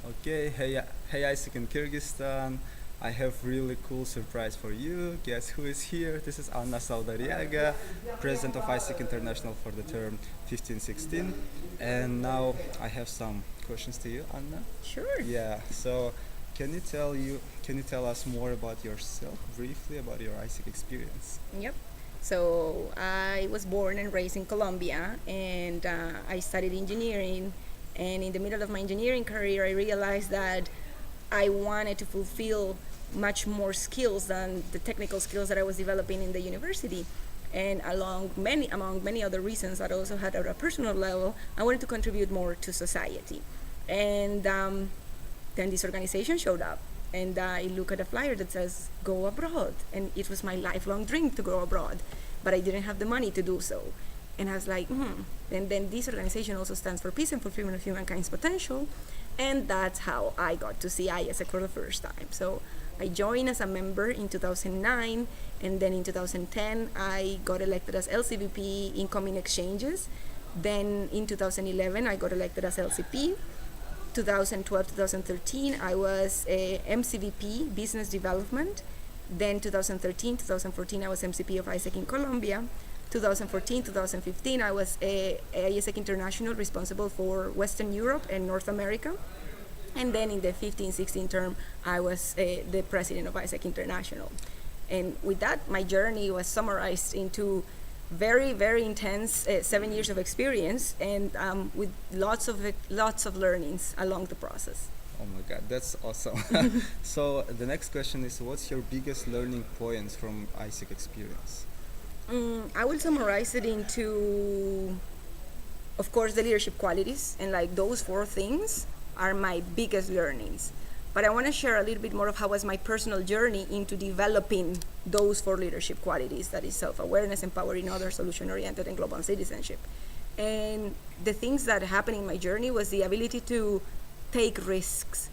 Okay, hey AIESEC in Kyrgyzstan. I have really cool surprise for you. Guess who is here? This is Ana Saldarriaga, President of AIESEC International for the term 15-16. And now I have some questions to you, Anna. Sure. Yeah. So, can you tell us more about yourself briefly about your AIESEC experience? Yep. So I was born and raised in Colombia, and I studied engineering. And in the middle of my engineering career, I realized that I wanted to fulfill much more skills than the technical skills that I was developing in the university. And among many other reasons that I also had at a personal level, I wanted to contribute more to society. And then this organization showed up, and I look at a flyer that says go abroad, and it was my lifelong dream to go abroad, but I didn't have the money to do so. And I was like, and then this organization also stands for Peace and Fulfillment of Humankind's Potential, and that's how I got to see AIESEC for the first time. So I joined as a member in 2009, and then in 2010 I got elected as LCVP Incoming Exchanges. Then in 2011 I got elected as LCP. 2012, 2013, I was a MCVP, Business Development. Then 2013, 2014, I was MCP of AIESEC in Colombia. 2014, 2015, I was a AIESEC International, responsible for Western Europe and North America. And then in the 15-16 term, I was the President of AIESEC International. And with that, my journey was summarized into very, very intense 7 years of experience, and with lots of learnings along the process. Oh my God, that's awesome. So the next question is, what's your biggest learning points from AIESEC experience? I will summarize it into, of course, the leadership qualities, and like those four things are my biggest learnings. But I want to share a little bit more of how was my personal journey into developing those four leadership qualities, that is self-awareness, empowering others, solution-oriented, and global citizenship. And the things that happened in my journey was the ability to take risks.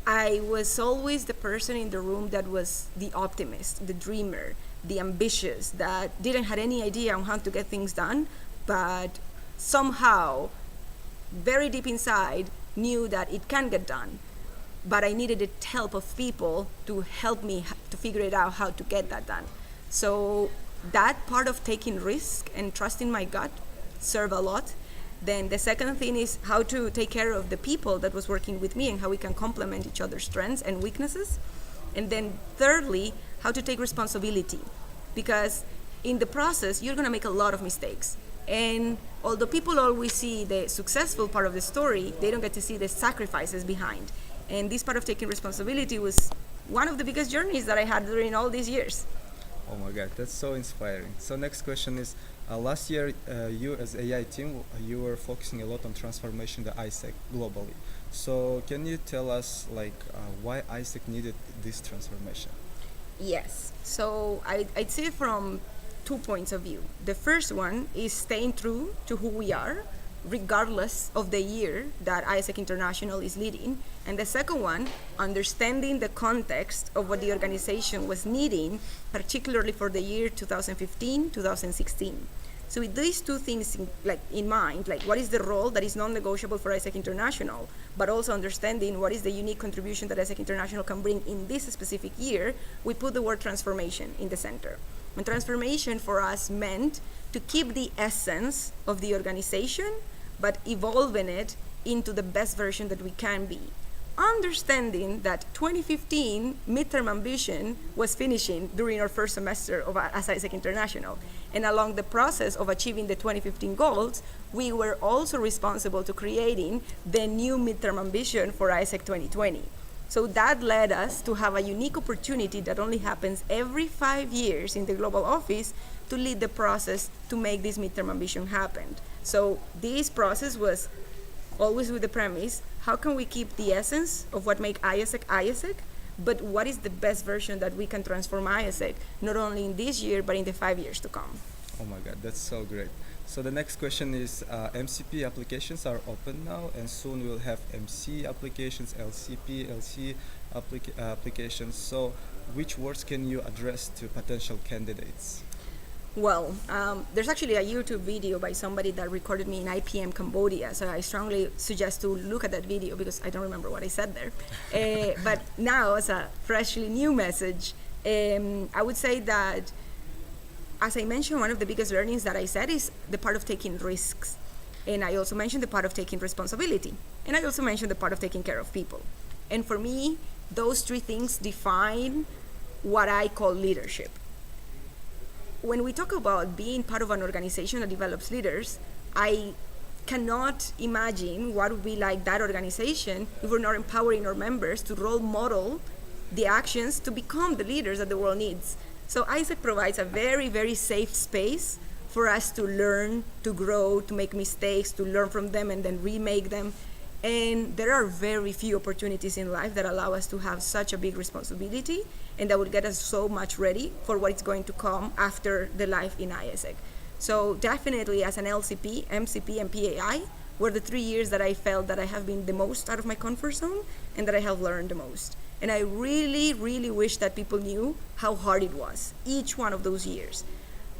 I was always the person in the room that was the optimist, the dreamer, the ambitious, that didn't have any idea on how to get things done, but somehow, very deep inside, knew that it can get done. But I needed the help of people to help me to figure it out how to get that done. So that part of taking risk and trusting my gut served a lot. Then the second thing is how to take care of the people that was working with me and how we can complement each other's strengths and weaknesses. And then thirdly, how to take responsibility. Because in the process, you're gonna make a lot of mistakes. And although people always see the successful part of the story, they don't get to see the sacrifices behind. And this part of taking responsibility was one of the biggest journeys that I had during all these years. Oh my God, that's so inspiring. So next question is, last year you as AI team, you were focusing a lot on transformation the AIESEC globally. So can you tell us why AIESEC needed this transformation? Yes, so I'd say from 2 points of view. The first one is staying true to who we are, regardless of the year that AIESEC International is leading. And the second one, understanding the context of what the organization was needing, particularly for the year 2015, 2016. So with these two things in mind, what is the role that is non-negotiable for AIESEC International, but also understanding what is the unique contribution that AIESEC International can bring in this specific year, we put the word transformation in the center. And transformation for us meant to keep the essence of the organization, but evolving it into the best version that we can be. Understanding that 2015 midterm ambition was finishing during our first semester as AIESEC International. And along the process of achieving the 2015 goals, we were also responsible to creating the new midterm ambition for AIESEC 2020. So that led us to have a unique opportunity that only happens every 5 years in the global office to lead the process to make this midterm ambition happen. So this process was always with the premise, how can we keep the essence of what makes AIESEC, but what is the best version that we can transform AIESEC, not only in this year, but in the 5 years to come. Oh my God, that's so great. So the next question is, MCP applications are open now, and soon we'll have MC applications, LCP, LC applications. So which words can you address to potential candidates? Well, there's actually a YouTube video by somebody that recorded me in IPM Cambodia, so I strongly suggest to look at that video because I don't remember what I said there. But now, as a freshly new message, I would say that, as I mentioned, one of the biggest learnings that I said is the part of taking risks. And I also mentioned the part of taking responsibility. And I also mentioned the part of taking care of people. And for me, those three things define what I call leadership. When we talk about being part of an organization that develops leaders, I cannot imagine what would be like that organization if we're not empowering our members to role model the actions to become the leaders that the world needs. So AIESEC provides a very, very safe space for us to learn, to grow, to make mistakes, to learn from them and then remake them. And there are very few opportunities in life that allow us to have such a big responsibility and that will get us so much ready for what is going to come after the life in AIESEC. So definitely as an LCP, MCP, and PAI were the 3 years that I felt that I have been the most out of my comfort zone and that I have learned the most. And I really, really wish that people knew how hard it was, each one of those years.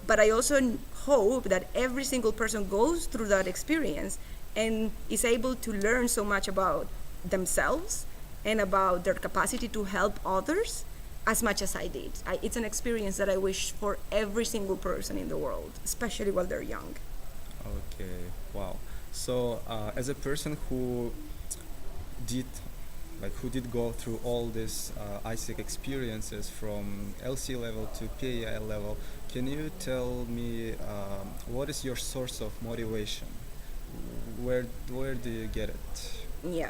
But I also hope that every single person goes through that experience and is able to learn so much about themselves and about their capacity to help others as much as I did. It's an experience that I wish for every single person in the world, especially while they're young. Okay, wow. So as a person who did go through all these AIESEC experiences from LC level to PAI level, can you tell me what is your source of motivation? Where do you get it? Yeah,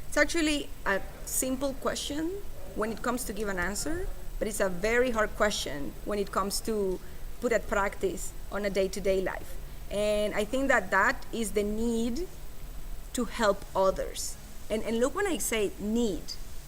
it's actually a simple question when it comes to give an answer, but it's a very hard question when it comes to put at practice on a day-to-day life. And I think that that is the need to help others. And look when I say need,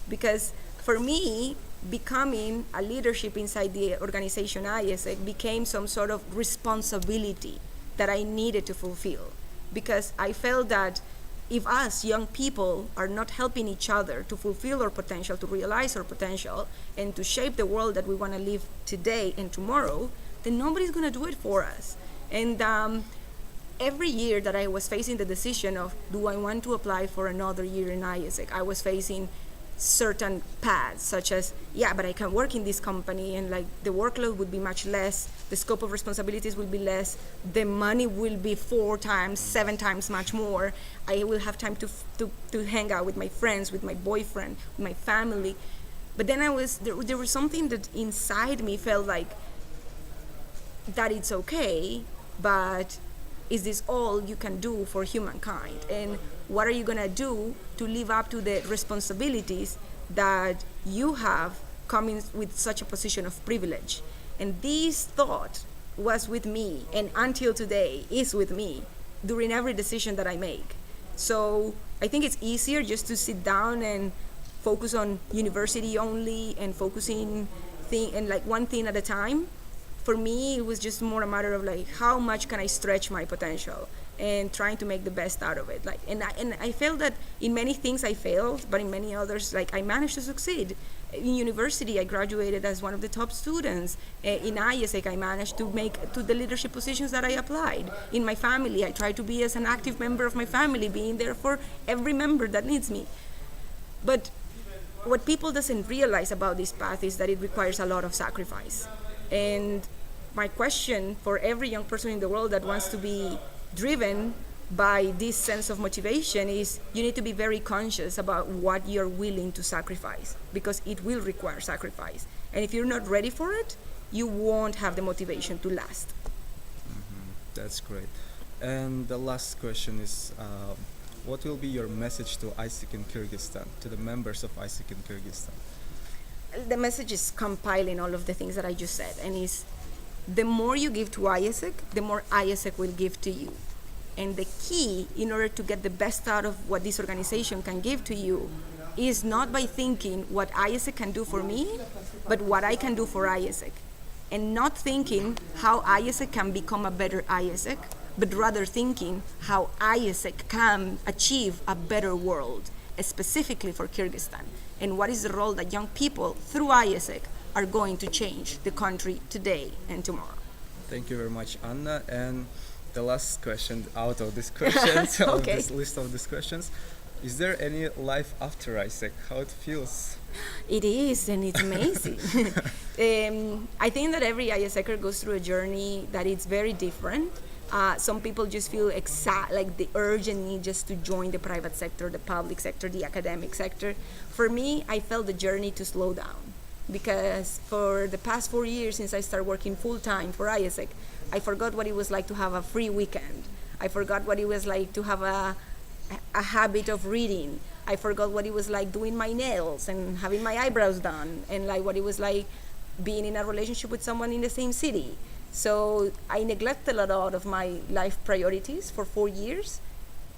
because for me, becoming a leadership inside the organization AIESEC became some sort of responsibility that I needed to fulfill. Because I felt that if us young people are not helping each other to fulfill our potential, to realize our potential, and to shape the world that we want to live today and tomorrow, then nobody's going to do it for us. And every year that I was facing the decision of, do I want to apply for another year in AIESEC, I was facing certain paths, such as, yeah, but I can work in this company and like the workload would be much less, the scope of responsibilities will be less, the money will be 4 times, 7 times much more, I will have time to hang out with my friends, with my boyfriend, with my family. But then there was something that inside me felt like that it's okay, but is this all you can do for humankind? And what are you gonna do to live up to the responsibilities that you have coming with such a position of privilege? And this thought was with me, and until today is with me during every decision that I make. So I think it's easier just to sit down and focus on university only and focusing and like one thing at a time. For me, it was just more a matter of like, how much can I stretch my potential and trying to make the best out of it. Like, and I felt that in many things I failed, but in many others, like I managed to succeed. In university, I graduated as one of the top students. In AIESEC, I managed to make to the leadership positions that I applied. In my family, I tried to be as an active member of my family, being there for every member that needs me. But what people doesn't realize about this path is that it requires a lot of sacrifice. And my question for every young person in the world that wants to be driven by this sense of motivation is you need to be very conscious about what you're willing to sacrifice, because it will require sacrifice. And if you're not ready for it, you won't have the motivation to last. Mm-hmm. That's great. And the last question is, what will be your message to AIESEC in Kyrgyzstan, to the members of AIESEC in Kyrgyzstan? The message is compiling all of the things that I just said, and is the more you give to AIESEC, the more AIESEC will give to you. And the key in order to get the best out of what this organization can give to you is not by thinking what AIESEC can do for me, but what I can do for AIESEC. And not thinking how AIESEC can become a better AIESEC, but rather thinking how AIESEC can achieve a better world, specifically for Kyrgyzstan. And what is the role that young people through AIESEC are going to change the country today and tomorrow. Thank you very much, Anna. And the last question out of these questions, of Okay. this list of these questions, is there any life after AIESEC? How it feels? It is, and it's amazing. I think that every ISECer goes through a journey that is very different. Some people just feel like the urgent need just to join the private sector, the public sector, the academic sector. For me, I felt the journey to slow down, because for the past 4 years since I started working full-time for ISEC, I forgot what it was like to have a free weekend. I forgot what it was like to have a habit of reading. I forgot what it was like doing my nails and having my eyebrows done, and like what it was like being in a relationship with someone in the same city. So I neglected a lot of my life priorities for 4 years,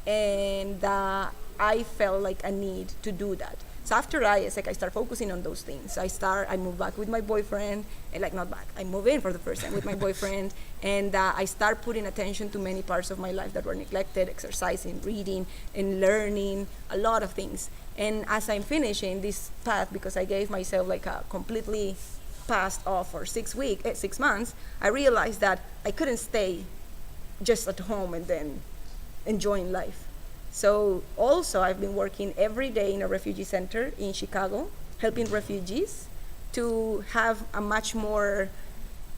and I felt like a need to do that. So after ISEC, I started focusing on those things. I moved back with my boyfriend, and like not back, I moved in for the first time with my boyfriend, and I started putting attention to many parts of my life that were neglected, exercising, reading, and learning, a lot of things. And as I'm finishing this path, because I gave myself like a completely passed off for 6 months, I realized that I couldn't stay just at home and then enjoying life. So also I've been working every day in a refugee center in Chicago, helping refugees to have a much more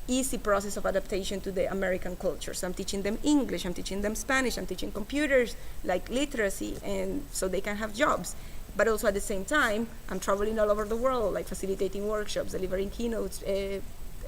easy process of adaptation to the American culture. So I'm teaching them English, I'm teaching them Spanish, I'm teaching computers, like literacy, and so they can have jobs. But also at the same time, I'm traveling all over the world, like facilitating workshops, delivering keynotes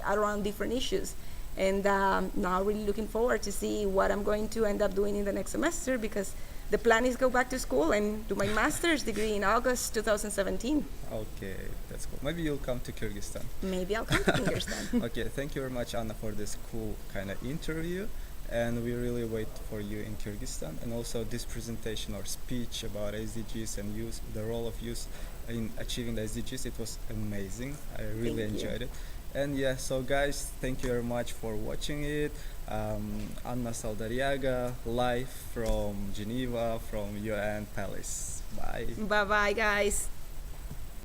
around different issues. And now really looking forward to see what I'm going to end up doing in the next semester, because the plan is go back to school and do my master's degree in August 2017. Okay, that's cool. Maybe you'll come to Kyrgyzstan. Maybe I'll come to Kyrgyzstan. Okay, thank you very much, Anna, for this cool kind of interview. And we really wait for you in Kyrgyzstan. And also this presentation or speech about SDGs and youth, the role of youth in achieving the SDGs, it was amazing. I really enjoyed it. And yeah, so guys, thank you very much for watching it. Ana Saldarriaga, live from Geneva, from UN Palace. Bye. Bye-bye, guys.